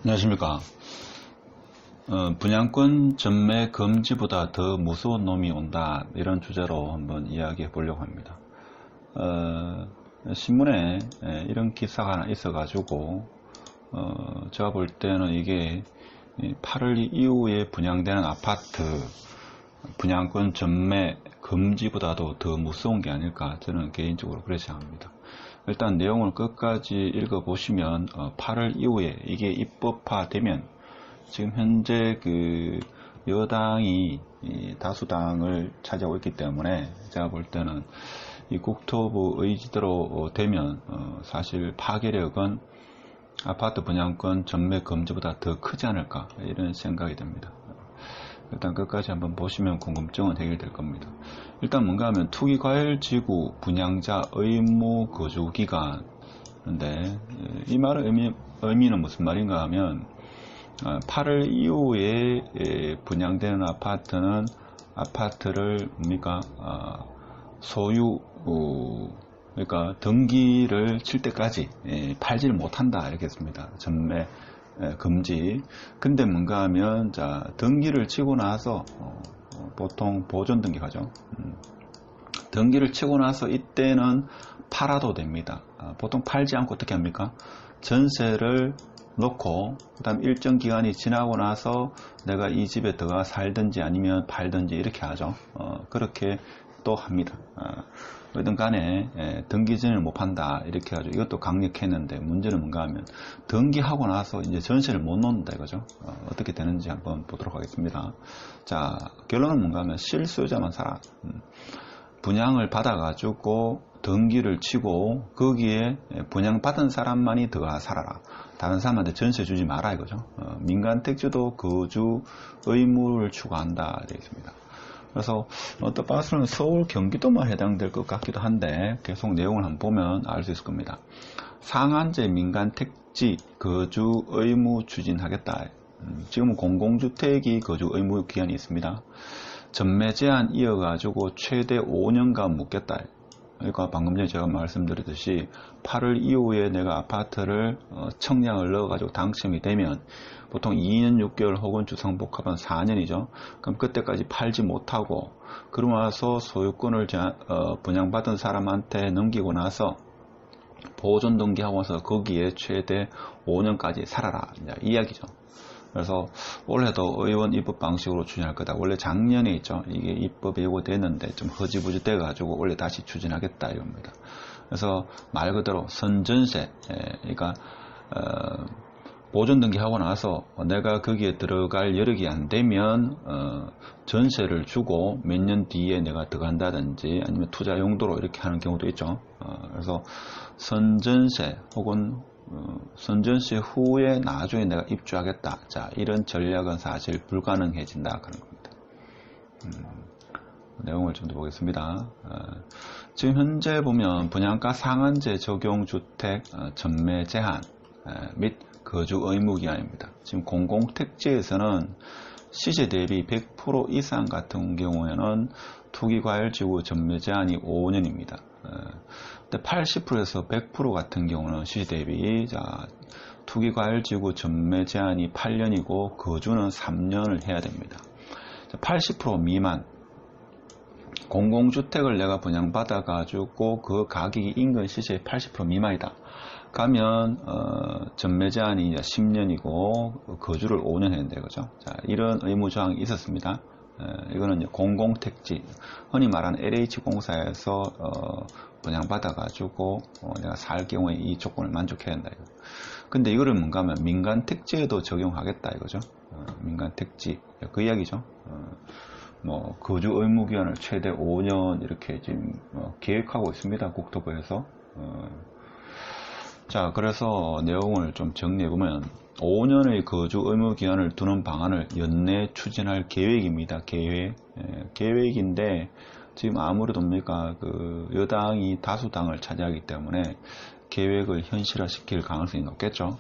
안녕하십니까. 분양권 전매 금지보다 더 무서운 놈이 온다, 이런 주제로 한번 이야기해 보려고 합니다. 신문에 이런 기사가 하나 있어 가지고 제가 볼 때는 이게 8월 이후에 분양되는 아파트 분양권 전매 금지보다도 더 무서운 게 아닐까, 저는 개인적으로 그렇게 생각합니다. 일단 내용을 끝까지 읽어보시면 8월 이후에 이게 입법화되면 지금 현재 그 여당이 다수당을 차지하고 있기 때문에 제가 볼 때는 이 국토부 의지대로 되면 사실 파괴력은 아파트 분양권 전매 금지보다 더 크지 않을까, 이런 생각이 듭니다. 일단 끝까지 한번 보시면 궁금증은 해결될 겁니다. 일단 뭔가 하면 투기과열지구 분양자 의무 거주기간인데, 이 말의 의미는 무슨 말인가 하면 8월 이후에 분양되는 아파트는 아파트를 뭡니까 소유 그러니까 등기를 칠 때까지 팔지를 못한다, 이렇게 했습니다. 전매 금지. 근데 뭔가 하면 자 등기를 치고 나서 보통 보존 등기 가죠. 등기를 치고 나서 이때는 팔아도 됩니다. 보통 팔지 않고 어떻게 합니까? 전세를 놓고 그 다음 일정 기간이 지나고 나서 내가 이 집에 들어가 살든지 아니면 팔든지 이렇게 하죠. 그렇게 또 합니다. 어떤 간에 등기 전에는 못 판다, 이렇게 해가지고 이것도 강력했는데, 문제는 뭔가 하면 등기하고 나서 이제 전세를 못 놓는다 이거죠. 어떻게 되는지 한번 보도록 하겠습니다. 자, 결론은 뭔가 하면 실수요자만 살아. 분양을 받아가지고 등기를 치고 거기에 분양받은 사람만이 들어가 살아라, 다른 사람한테 전세 주지 마라 이거죠. 민간택지도 거주 의무를 추구한다 되어 있습니다. 그래서 어떤 바스는 서울, 경기도만 해당될 것 같기도 한데, 계속 내용을 한번 보면 알 수 있을 겁니다. 상한제 민간택지 거주 의무 추진하겠다. 지금은 공공주택이 거주 의무 기한이 있습니다. 전매 제한 이어가지고 최대 5년간 묻겠다. 그러니까 방금 전에 제가 말씀드렸듯이 8월 이후에 내가 아파트를 청약을 넣어가지고 당첨이 되면 보통 2년 6개월 혹은 주상복합은 4년이죠. 그럼 그때까지 팔지 못하고 그러고 나서 소유권을 분양받은 사람한테 넘기고 나서 보존 등기하고서 거기에 최대 5년까지 살아라, 이 이야기죠. 그래서 올해도 의원 입법 방식으로 추진할 거다. 원래 작년에 있죠. 이게 입법이 예고됐는데 좀 허지부지 돼가지고 원래 다시 추진하겠다 이겁니다. 그래서 말 그대로 선전세, 그러니까 보존 등기하고 나서 내가 거기에 들어갈 여력이 안 되면 전세를 주고 몇 년 뒤에 내가 들어간다든지 아니면 투자 용도로 이렇게 하는 경우도 있죠. 그래서 선전세 혹은 선전세 후에 나중에 내가 입주하겠다. 자, 이런 전략은 사실 불가능해진다, 그런 겁니다. 내용을 좀 더 보겠습니다. 지금 현재 보면 분양가 상한제 적용 주택 전매 제한 및 거주 의무 기한입니다. 지금 공공택지에서는 시세 대비 100% 이상 같은 경우에는 투기과열지구 전매 제한이 5년입니다. 근데 80%에서 100% 같은 경우는 시세 대비 투기과열지구 전매 제한이 8년이고 거주는 3년을 해야 됩니다. 80% 미만 공공주택을 내가 분양받아 가지고 그 가격이 인근 시세의 80% 미만이다 가면 전매 제한이 10년이고 거주를 5년 해야 된다 이거죠. 자, 이런 의무 조항이 있었습니다. 이거는 공공택지, 흔히 말하는 LH공사에서 분양받아 가지고 내가 살 경우에 이 조건을 만족해야 된다 이거. 근데 이거를 뭔가 하면 민간택지에도 적용하겠다 이거죠. 민간택지, 그 이야기죠. 뭐 거주 의무 기한을 최대 5년 이렇게 지금 계획하고 있습니다, 국토부에서. 자, 그래서 내용을 좀 정리해보면 5년의 거주 의무 기한을 두는 방안을 연내 추진할 계획입니다. 계획인데 지금 아무래도 뭡니까 그 여당이 다수당을 차지하기 때문에 계획을 현실화시킬 가능성이 높겠죠.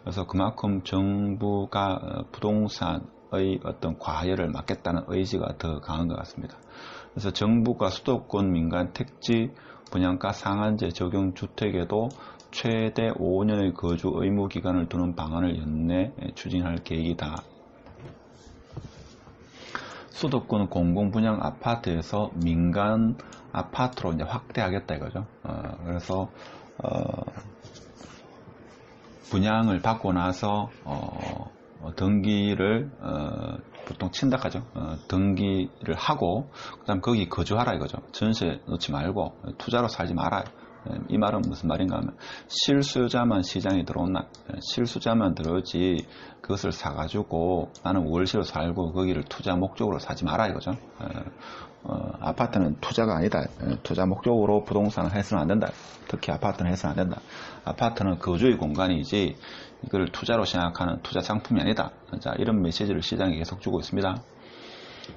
그래서 그만큼 정부가 부동산 분양가의 어떤 과열을 막겠다는 의지가 더 강한 것 같습니다. 그래서 정부가 수도권 민간 택지 분양가 상한제 적용 주택에도 최대 5년의 거주 의무 기간을 두는 방안을 연내 추진할 계획이다. 수도권 공공분양 아파트에서 민간 아파트로 이제 확대하겠다 이거죠. 그래서 분양을 받고 나서 등기를 보통 친다 하죠. 등기를 하고 그다음 거기 거주하라 이거죠. 전세 넣지 말고 투자로 살지 마라. 이 말은 무슨 말인가 하면 실수요자만 시장에 들어온다. 실수자만 들어오지 그것을 사가지고 나는 월세로 살고 거기를 투자 목적으로 사지 마라 이거죠. 아파트는 투자가 아니다. 투자 목적으로 부동산을 해서는 안 된다. 특히 아파트는 해서는 안 된다. 아파트는 거주의 공간이지 이걸 투자로 생각하는 투자 상품이 아니다. 자, 이런 메시지를 시장에 계속 주고 있습니다.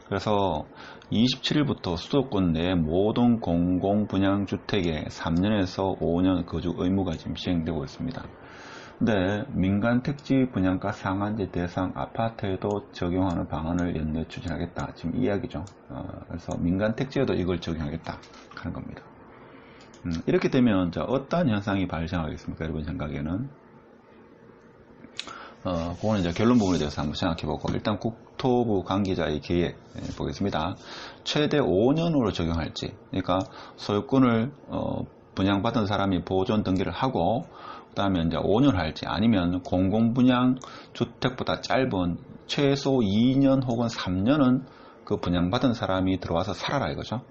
그래서 27일부터 수도권 내 모든 공공분양주택에 3년에서 5년 거주 의무가 지금 시행되고 있습니다. 근데 민간 택지 분양가 상한제 대상 아파트에도 적용하는 방안을 연내 추진하겠다. 지금 이야기죠. 그래서 민간 택지에도 이걸 적용하겠다 하는 겁니다. 이렇게 되면 자, 어떠한 현상이 발생하겠습니까? 여러분 생각에는 그거는 이제 결론 부분에 대해서 한번 생각해보고 일단 국토부 관계자의 계획 보겠습니다. 최대 5년으로 적용할지, 그러니까 소유권을 분양받은 사람이 보존 등기를 하고 그 다음에 이제 5년 할지 아니면 공공분양 주택보다 짧은 최소 2년 혹은 3년은 그 분양받은 사람이 들어와서 살아라 이거죠.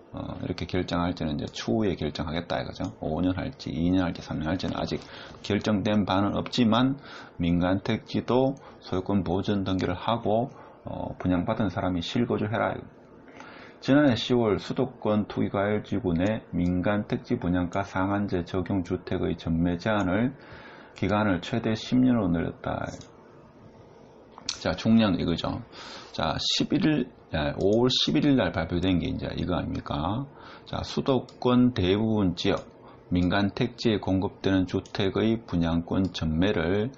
이렇게 결정할지는 이제 추후에 결정하겠다 이거죠. 5년 할지 2년 할지 3년 할지는 아직 결정된 바는 없지만 민간 택지도 소유권 보존 등기를 하고 분양받은 사람이 실거주해라. 지난해 10월 수도권 투기과열지구 내 민간 택지 분양가 상한제 적용 주택의 전매 제한을 기간을 최대 10년으로 늘렸다. 자, 중요한 이거죠. 자, 5월 11일 날 발표된 게 이제 이거 아닙니까? 자, 수도권 대부분 지역 민간 택지에 공급되는 주택의 분양권 전매를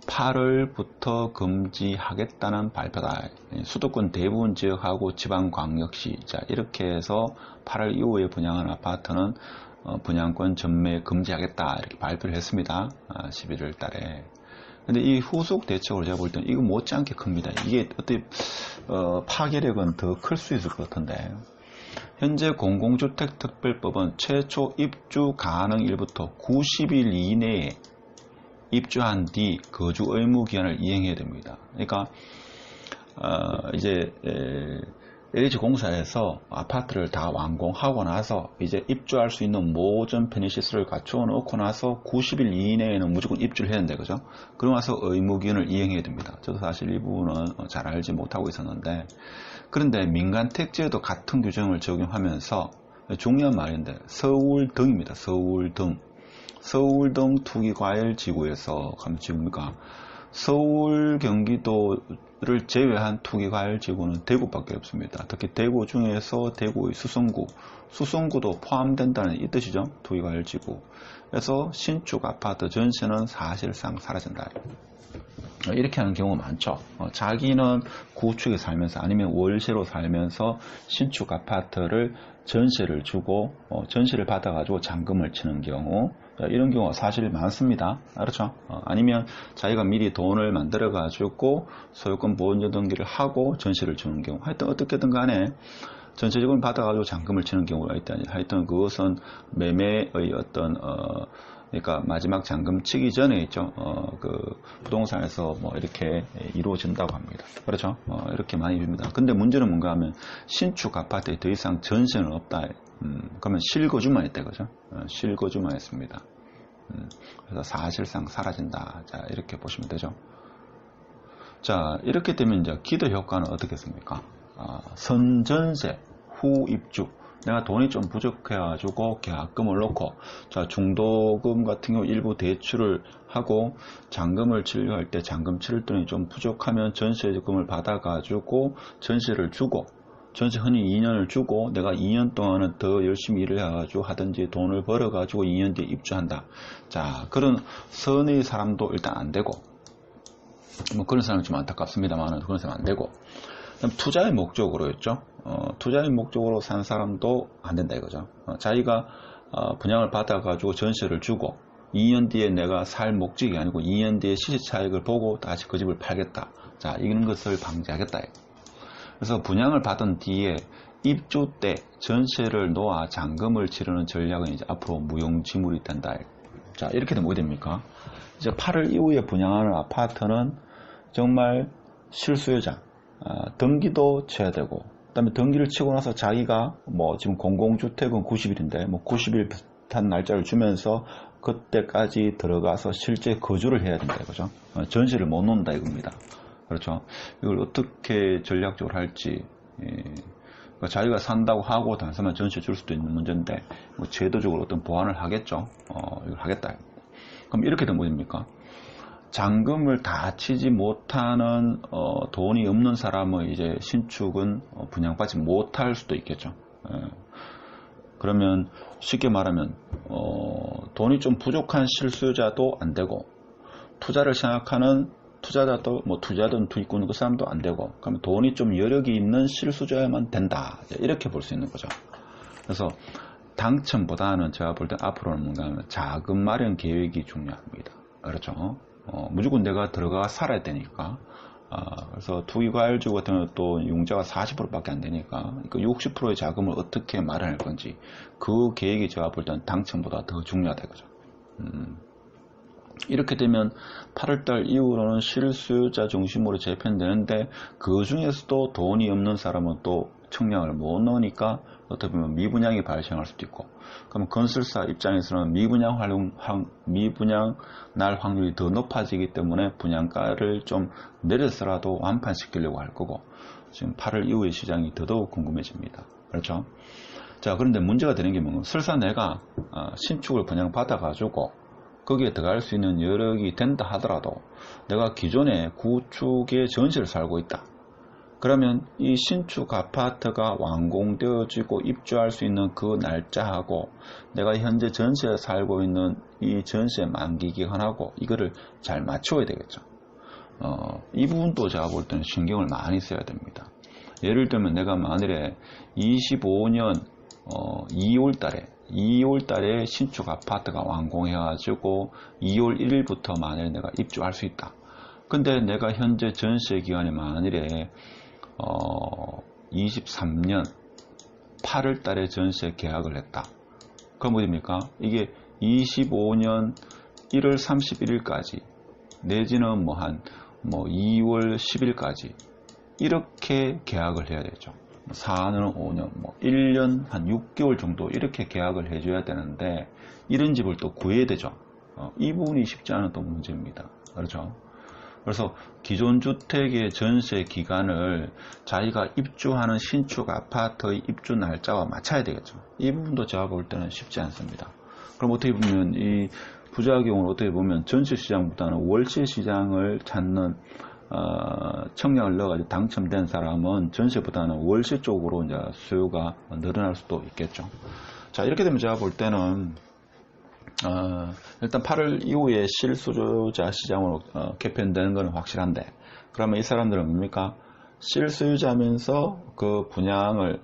8월부터 금지하겠다는 발표다. 수도권 대부분 지역하고 지방광역시, 자, 이렇게 해서 8월 이후에 분양한 아파트는 분양권 전매 금지하겠다 이렇게 발표를 했습니다. 11월 달에. 근데 이 후속 대책으로 제가 볼 때는 이거 못지않게 큽니다. 이게 어떻게 파괴력은 더 클 수 있을 것 같은데, 현재 공공주택특별법은 최초 입주 가능일부터 90일 이내에 입주한 뒤 거주 의무 기한을 이행해야 됩니다. 그러니까 이제 LH공사에서 아파트를 다 완공하고 나서 이제 입주할 수 있는 모든 편의시설을 갖추어 놓고 나서 90일 이내에는 무조건 입주를 해야 된다, 그죠? 그러고 나서 의무기한을 이행해야 됩니다. 저도 사실 이 부분은 잘 알지 못하고 있었는데, 그런데 민간 택지에도 같은 규정을 적용하면서 중요한 말인데 서울 등입니다. 서울 등 투기과열지구에서 가면 지구입니까? 서울, 경기도를 제외한 투기과열지구는 대구밖에 없습니다. 특히 대구 중에서 대구의 수성구도 포함된다는 이 뜻이죠. 투기과열지구. 그래서 신축 아파트 전세는 사실상 사라진다. 이렇게 하는 경우가 많죠. 자기는 구축에 살면서 아니면 월세로 살면서 신축 아파트를 전세를 주고 전세를 받아가지고 잔금을 치는 경우, 이런 경우가 사실 많습니다. 그렇죠? 아니면 자기가 미리 돈을 만들어 가지고 소유권 보존 등기를 하고 전세를 주는 경우, 하여튼 어떻게든 간에 전세적으로 받아가지고 잔금을 치는 경우가 있다니, 하여튼 그것은 매매의 어떤 그러니까 마지막 잔금 치기 전에 있죠. 그 부동산에서 뭐 이렇게 이루어진다고 합니다. 그렇죠? 이렇게 많이 봅니다. 근데 문제는 뭔가 하면 신축 아파트에 더 이상 전세는 없다. 그러면 실거주만 했다, 그죠? 실거주만 했습니다. 그래서 사실상 사라진다. 자, 이렇게 보시면 되죠. 자, 이렇게 되면 이제 기대 효과는 어떻겠습니까? 선전세, 후 입주. 내가 돈이 좀 부족해가지고 계약금을 넣고, 자, 중도금 같은 경우 일부 대출을 하고 잔금을 치려고 할 때 잔금 치를 돈이 좀 부족하면 전세금을 받아가지고 전세를 주고, 전세 흔히 2년을 주고 내가 2년 동안은 더 열심히 일을 해가지고 하든지 돈을 벌어가지고 2년 뒤에 입주한다. 자, 그런 선의 사람도 일단 안 되고, 뭐 그런 사람이 좀 안타깝습니다만 그런 사람 안 되고. 그럼 투자의 목적으로였죠. 투자의 목적으로 산 사람도 안 된다 이거죠. 자기가 분양을 받아가지고 전세를 주고 2년 뒤에 내가 살 목적이 아니고 2년 뒤에 시세 차익을 보고 다시 그 집을 팔겠다. 자, 이런 것을 방지하겠다. 그래서 분양을 받은 뒤에 입주 때 전세를 놓아 잔금을 치르는 전략은 이제 앞으로 무용지물이 된다. 자, 이렇게 되면 어떻게 됩니까? 이제 8월 이후에 분양하는 아파트는 정말 실수요자, 등기도 쳐야 되고, 그 다음에 등기를 치고 나서 자기가 뭐 지금 공공주택은 90일인데 뭐 90일 비슷한 날짜를 주면서 그때까지 들어가서 실제 거주를 해야 된다 이거죠. 전세를 못 놓는다 이겁니다. 그렇죠. 이걸 어떻게 전략적으로 할지, 그러니까 자기가 산다고 하고 단순한 전세 줄 수도 있는 문제인데 뭐 제도적으로 어떤 보완을 하겠죠. 이걸 하겠다. 그럼 이렇게 된 뭐입니까? 잔금을 다 치지 못하는 돈이 없는 사람의 이제 신축은 분양받지 못할 수도 있겠죠. 그러면 쉽게 말하면 돈이 좀 부족한 실수요자도 안 되고 투자를 생각하는 투자자도 뭐 투자든 투입꾼 그 사람도 안 되고 그러면 돈이 좀 여력이 있는 실수요자야만 된다 이렇게 볼 수 있는 거죠. 그래서 당첨보다는 제가 볼 때 앞으로는 뭔가 하면 자금 마련 계획이 중요합니다. 그렇죠. 무조건 내가 들어가 살아야 되니까. 그래서 투기과열주 같은 경우는 또 융자가 40%밖에 안 되니까 그 60%의 자금을 어떻게 마련할 건지 그 계획이 제가 볼 때는 당첨보다 더 중요하다 이거죠. 이렇게 되면 8월달 이후로는 실수요자 중심으로 재편되는데 그 중에서도 돈이 없는 사람은 또 청량을 못 넣으니까 어떻게 보면 미분양이 발생할 수도 있고 그럼 건설사 입장에서는 미분양 날 확률이 더 높아지기 때문에 분양가를 좀 내려서라도 완판시키려고 할 거고 지금 8월 이후의 시장이 더더욱 궁금해집니다. 그렇죠? 자, 그런데 문제가 되는 게 뭐냐면 설사 내가 신축을 분양받아 가지고 거기에 들어갈 수 있는 여력이 된다 하더라도 내가 기존에 구축의 전세를 살고 있다. 그러면 이 신축 아파트가 완공되어지고 입주할 수 있는 그 날짜하고 내가 현재 전세에 살고 있는 이 전세 만기 기간하고 이거를 잘 맞춰야 되겠죠. 이 부분도 제가 볼 때는 신경을 많이 써야 됩니다. 예를 들면 내가 만일에 25년 2월 달에 신축 아파트가 완공해가지고 2월 1일부터 만약에 내가 입주할 수 있다. 근데 내가 현재 전세 기간이 만일에 23년 8월 달에 전세 계약을 했다. 그럼 어디입니까? 이게 25년 1월 31일까지 내지는 뭐 2월 10일까지 이렇게 계약을 해야 되죠. 4년, 5년, 1년, 한 6개월 정도 이렇게 계약을 해줘야 되는데 이런 집을 또 구해야 되죠. 이 부분이 쉽지 않은 또 문제입니다. 그렇죠? 그래서 기존 주택의 전세 기간을 자기가 입주하는 신축 아파트의 입주 날짜와 맞춰야 되겠죠. 이 부분도 제가 볼 때는 쉽지 않습니다. 그럼 어떻게 보면 이 부작용을 어떻게 보면 전세 시장보다는 월세 시장을 찾는 청약을 넣어가지고 당첨된 사람은 전세보다는 월세 쪽으로 이제 수요가 늘어날 수도 있겠죠. 자, 이렇게 되면 제가 볼 때는 일단 8월 이후에 실수요자 시장으로 개편되는 건 확실한데 그러면 이 사람들은 뭡니까? 실수요자면서 그 분양을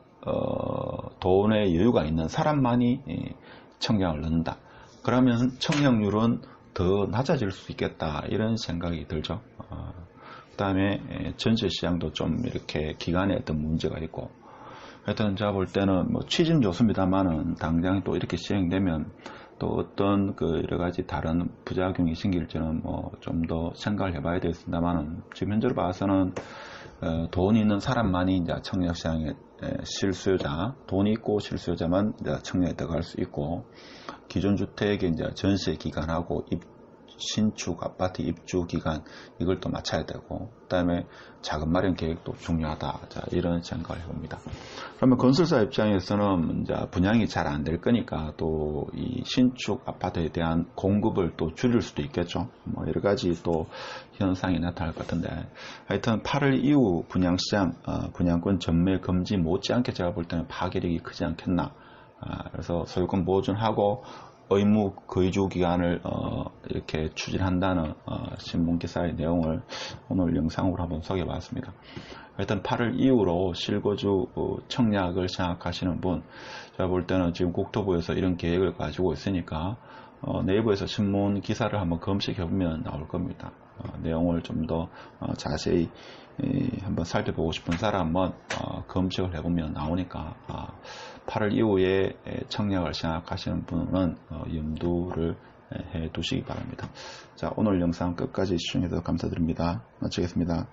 돈의 여유가 있는 사람만이 청약을 넣는다. 그러면 청약률은 더 낮아질 수 있겠다 이런 생각이 들죠. 그 다음에 전세 시장도 좀 이렇게 기간에 어떤 문제가 있고 하여튼 제가 볼 때는 뭐 취지는 좋습니다만은 당장 또 이렇게 시행되면 또 어떤 그 여러 가지 다른 부작용이 생길지는 뭐 좀 더 생각을 해봐야 되겠습니다만은 지금 현재로 봐서는 돈이 있는 사람만이 이제 청약 시장에 실수요자, 돈이 있고 실수요자만 이제 청약에 들어갈 수 있고 기존 주택의 이제 전세 기간하고 신축 아파트 입주 기간 이걸 또 맞춰야 되고 그 다음에 자금 마련 계획도 중요하다. 자, 이런 생각을 해봅니다. 그러면 건설사 입장에서는 이제 분양이 잘 안 될 거니까 또 이 신축 아파트에 대한 공급을 또 줄일 수도 있겠죠. 뭐 여러 가지 또 현상이 나타날 것 같은데 하여튼 8월 이후 분양시장 분양권 전매 금지 못지않게 제가 볼 때는 파괴력이 크지 않겠나. 그래서 소유권 보존하고 의무 거주 기간을 이렇게 추진한다는 신문 기사의 내용을 오늘 영상으로 한번 소개해봤습니다. 일단 8월 이후로 실거주 청약을 생각하시는 분, 제가 볼 때는 지금 국토부에서 이런 계획을 가지고 있으니까 네이버에서 신문 기사를 한번 검색해보면 나올 겁니다. 내용을 좀 더 자세히 한번 살펴보고 싶은 사람은 검색을 해보면 나오니까 8월 이후에 청약을 생각하시는 분은 염두를 해 두시기 바랍니다. 자, 오늘 영상 끝까지 시청해주셔서 감사드립니다. 마치겠습니다.